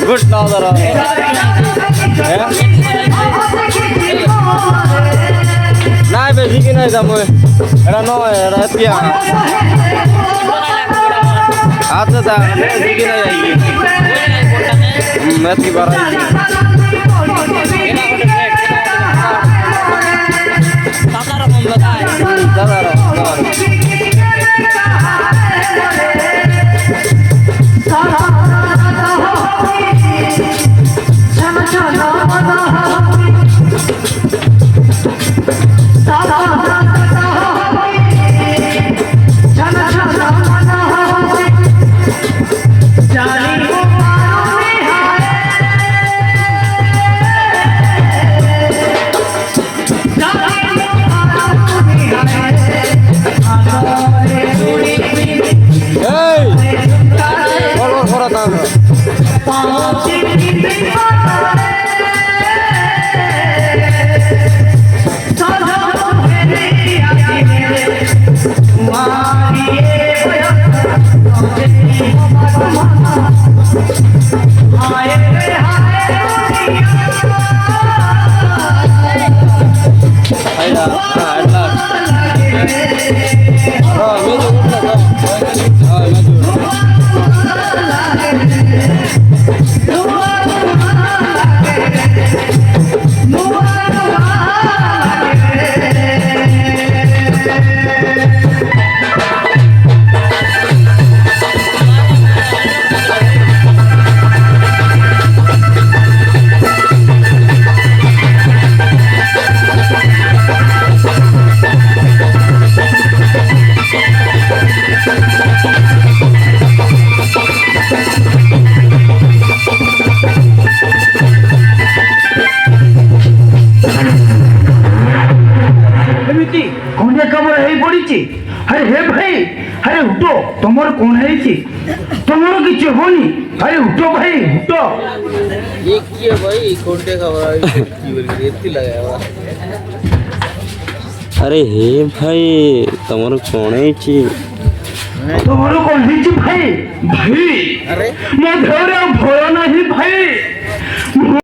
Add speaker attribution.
Speaker 1: good now जरा নাই বেশি কি নাই দাম এটা নয় এটা পিয়া আচ্ছা দা বেশি কি নাই মেথি বাড়াই
Speaker 2: अरे हे भाई अरे उठो तुमर कौन है जी तुमर किछ होनी अरे उठो भाई उठो
Speaker 1: ये की है भाई कोंटे खबर की बोल इतनी लगाया अरे हे भाई तुमर कौन है जी
Speaker 2: तुमर कौन है जी भाई भाई अरे मैं धरे भरो नहीं भाई